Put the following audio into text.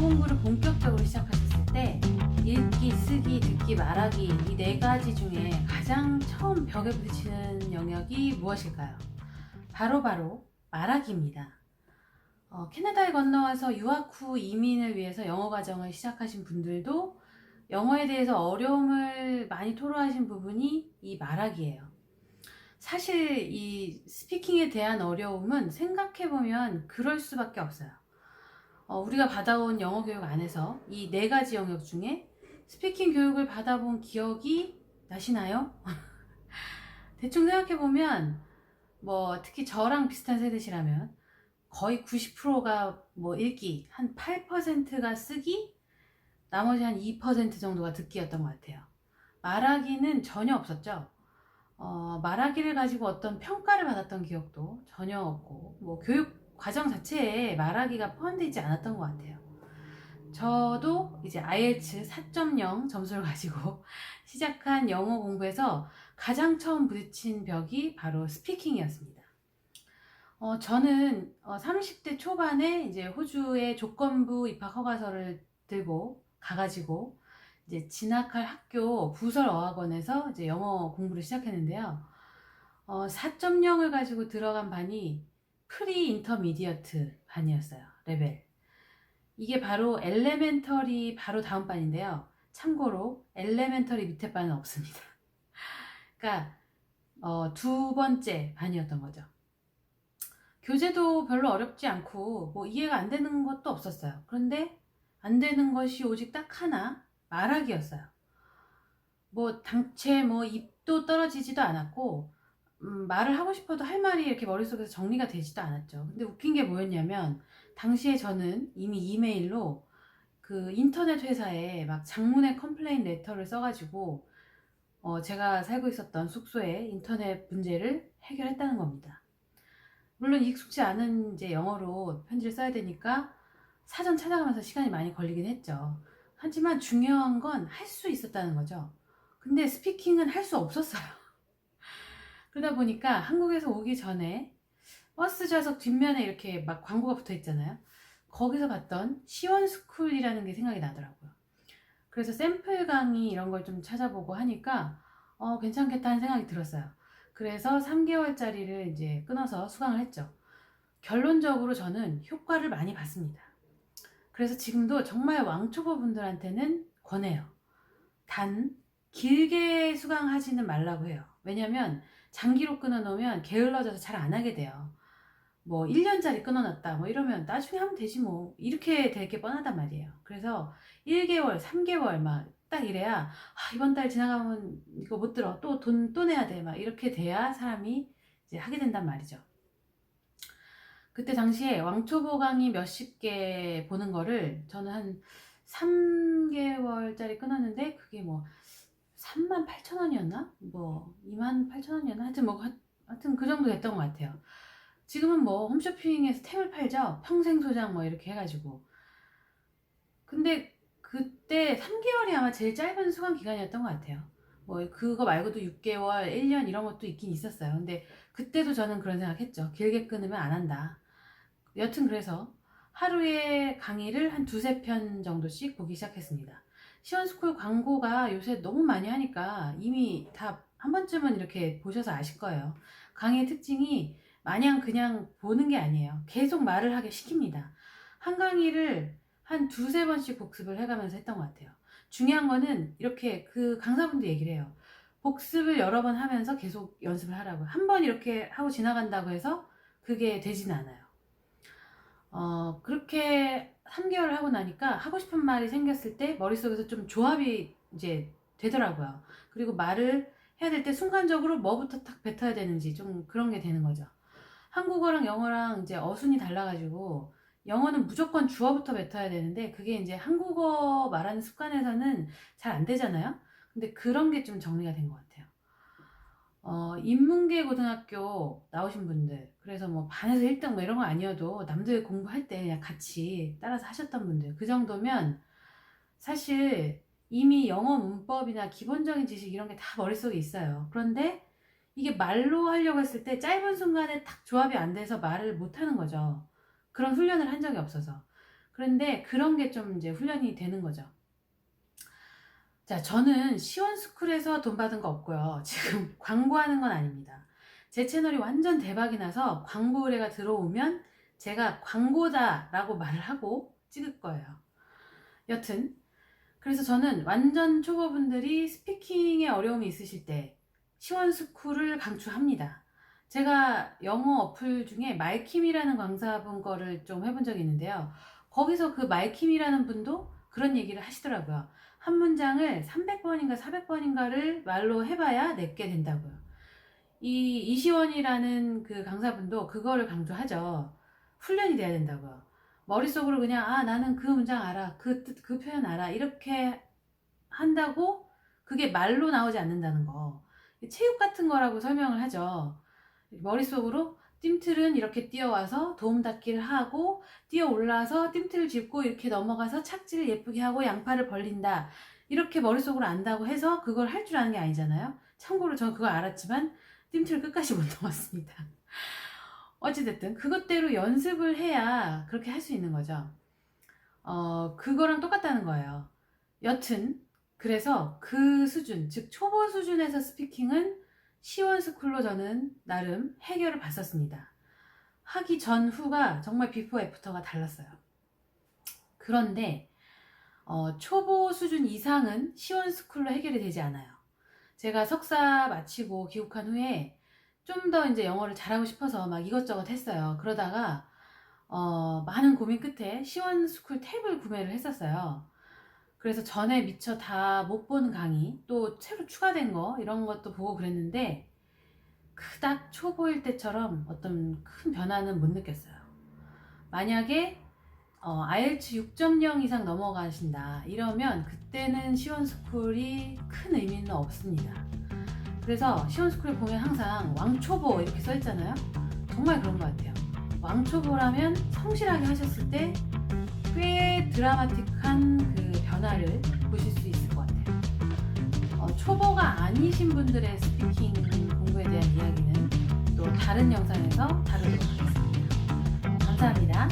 공부를 본격적으로 시작하셨을 때 읽기, 쓰기, 듣기, 말하기 이 네 가지 중에 가장 처음 벽에 부딪히는 영역이 무엇일까요? 바로 말하기입니다. 캐나다에 건너와서 유학 후 이민을 위해서 영어 과정을 시작하신 분들도 영어에 대해서 어려움을 많이 토로하신 부분이 이 말하기예요. 사실 이 스피킹에 대한 어려움은 생각해보면 그럴 수밖에 없어요. 우리가 받아온 영어 교육 안에서 이 네 가지 영역 중에 스피킹 교육을 받아본 기억이 나시나요? 대충 생각해보면 특히 저랑 비슷한 세대시라면 거의 90%가 읽기, 한 8%가 쓰기, 나머지 한 2% 정도가 듣기였던 것 같아요. 말하기는 전혀 없었죠. 말하기를 가지고 어떤 평가를 받았던 기억도 전혀 없고 교육 과정 자체에 말하기가 포함되어 있지 않았던 것 같아요. 저도 이제 IELTS 4.0 점수를 가지고 시작한 영어 공부에서 가장 처음 부딪힌 벽이 바로 스피킹이었습니다. 저는 30대 초반에 이제 호주에 조건부 입학 허가서를 들고 가가지고 이제 진학할 학교 부설 어학원에서 이제 영어 공부를 시작했는데요. 4.0을 가지고 들어간 반이 프리 인터미디어트 반이었어요. 레벨. 이게 바로 엘레멘터리 바로 다음 반인데요. 참고로 엘레멘터리 밑에 반은 없습니다. 그러니까 두 번째 반이었던 거죠. 교재도 별로 어렵지 않고 이해가 안 되는 것도 없었어요. 그런데 안 되는 것이 오직 딱 하나, 말하기였어요. 당최 입도 떨어지지도 않았고 말을 하고 싶어도 할 말이 이렇게 머릿속에서 정리가 되지도 않았죠. 근데 웃긴 게 뭐였냐면 당시에 저는 이미 이메일로 그 인터넷 회사에 막 장문의 컴플레인 레터를 써가지고 제가 살고 있었던 숙소에 인터넷 문제를 해결했다는 겁니다. 물론 익숙지 않은 이제 영어로 편지를 써야 되니까 사전 찾아가면서 시간이 많이 걸리긴 했죠. 하지만 중요한 건 할 수 있었다는 거죠. 근데 스피킹은 할 수 없었어요. 그러다 보니까 한국에서 오기 전에 버스 좌석 뒷면에 이렇게 막 광고가 붙어 있잖아요. 거기서 봤던 시원스쿨이라는 게 생각이 나더라고요. 그래서 샘플 강의 이런 걸 좀 찾아보고 하니까 괜찮겠다 하는 생각이 들었어요. 그래서 3개월짜리를 이제 끊어서 수강을 했죠. 결론적으로 저는 효과를 많이 봤습니다. 그래서 지금도 정말 왕초보 분들한테는 권해요. 단 길게 수강하지는 말라고 해요. 왜냐면 장기로 끊어놓으면 게을러져서 잘 안 하게 돼요. 1년짜리 끊어놨다 이러면 나중에 하면 되지 이렇게 될 게 뻔하단 말이에요. 그래서 1개월 3개월 막 딱 이래야 이번 달 지나가면 이거 못 들어 또 돈 또 내야 돼 이렇게 돼야 사람이 이제 하게 된단 말이죠. 그때 당시에 왕초보 강의 몇십 개 보는 거를 저는 한 3개월짜리 끊었는데 그게 38,000원이었나? 28,000원이었나? 하여튼 그 정도 됐던 것 같아요. 지금은 홈쇼핑에서 템을 팔죠. 평생 소장 이렇게 해가지고. 근데 그때 3개월이 아마 제일 짧은 수강 기간이었던 것 같아요. 그거 말고도 6개월, 1년 이런 것도 있긴 있었어요. 근데 그때도 저는 그런 생각했죠. 길게 끊으면 안 한다. 여튼 그래서 하루에 강의를 한 두세 편 정도씩 보기 시작했습니다. 시원스쿨 광고가 요새 너무 많이 하니까 이미 다 한 번쯤은 이렇게 보셔서 아실 거예요. 강의의 특징이 마냥 그냥 보는 게 아니에요. 계속 말을 하게 시킵니다. 한 강의를 한 두세 번씩 복습을 해가면서 했던 것 같아요. 중요한 거는 이렇게 그 강사분도 얘기를 해요. 복습을 여러 번 하면서 계속 연습을 하라고. 한 번 이렇게 하고 지나간다고 해서 그게 되진 않아요. 그렇게 3개월을 하고 나니까 하고 싶은 말이 생겼을 때 머릿속에서 좀 조합이 이제 되더라고요. 그리고 말을 해야 될 때 순간적으로 뭐부터 딱 뱉어야 되는지 좀 그런 게 되는 거죠. 한국어랑 영어랑 이제 어순이 달라가지고 영어는 무조건 주어부터 뱉어야 되는데 그게 이제 한국어 말하는 습관에서는 잘 안 되잖아요. 근데 그런 게 좀 정리가 된 것 같아요. 인문계 고등학교 나오신 분들, 그래서 반에서 1등 이런 거 아니어도 남들 공부할 때 그냥 같이 따라서 하셨던 분들, 그 정도면 사실 이미 영어 문법이나 기본적인 지식 이런 게 다 머릿속에 있어요. 그런데 이게 말로 하려고 했을 때 짧은 순간에 딱 조합이 안 돼서 말을 못 하는 거죠. 그런 훈련을 한 적이 없어서. 그런데 그런 게 좀 이제 훈련이 되는 거죠. 자, 저는 시원스쿨에서 돈 받은 거 없고요. 지금 광고하는 건 아닙니다. 제 채널이 완전 대박이 나서 광고 의뢰가 들어오면 제가 광고다라고 말을 하고 찍을 거예요. 여튼 그래서 저는 완전 초보분들이 스피킹에 어려움이 있으실 때 시원스쿨을 강추합니다. 제가 영어 어플 중에 말킴이라는 강사분 거를 좀 해본 적이 있는데요. 거기서 그 말킴이라는 분도 그런 얘기를 하시더라고요. 한 문장을 300번인가 400번인가를 말로 해봐야 내게 된다고요. 이 이시원이라는 그 강사분도 그거를 강조하죠. 훈련이 돼야 된다고요. 머릿속으로 그냥 아 나는 그 문장 알아, 그 뜻, 그 표현 알아 이렇게 한다고 그게 말로 나오지 않는다는 거. 체육 같은 거라고 설명을 하죠. 머릿속으로 띰틀은 이렇게 뛰어와서 도움 닫기를 하고 뛰어 올라서 띰틀을 짚고 이렇게 넘어가서 착지를 예쁘게 하고 양팔을 벌린다. 이렇게 머릿속으로 안다고 해서 그걸 할 줄 아는 게 아니잖아요. 참고로 저는 그걸 알았지만 띰틀을 끝까지 못 넘었습니다. 어찌됐든 그것대로 연습을 해야 그렇게 할 수 있는 거죠. 그거랑 똑같다는 거예요. 여튼 그래서 그 수준, 즉 초보 수준에서 스피킹은 시원스쿨로 저는 나름 해결을 봤었습니다. 하기 전 후가 정말 비포 애프터가 달랐어요. 그런데 초보 수준 이상은 시원스쿨로 해결이 되지 않아요. 제가 석사 마치고 귀국한 후에 좀 더 이제 영어를 잘하고 싶어서 막 이것저것 했어요. 그러다가 많은 고민 끝에 시원스쿨 탭을 구매를 했었어요. 그래서 전에 미처 다 못 본 강의, 또 새로 추가된 거 이런 것도 보고 그랬는데 그닥 초보일 때처럼 어떤 큰 변화는 못 느꼈어요. 만약에 IELTS 6.0 이상 넘어가신다 이러면 그때는 시원스쿨이 큰 의미는 없습니다. 그래서 시원스쿨에 보면 항상 왕초보 이렇게 써있잖아요. 정말 그런 것 같아요. 왕초보라면 성실하게 하셨을 때 꽤 드라마틱한 그 변화를 보실 수 있을 것 같아요. 초보가 아니신 분들의 스피킹 공부에 대한 이야기는 또 다른 영상에서 다루도록 하겠습니다. 감사합니다.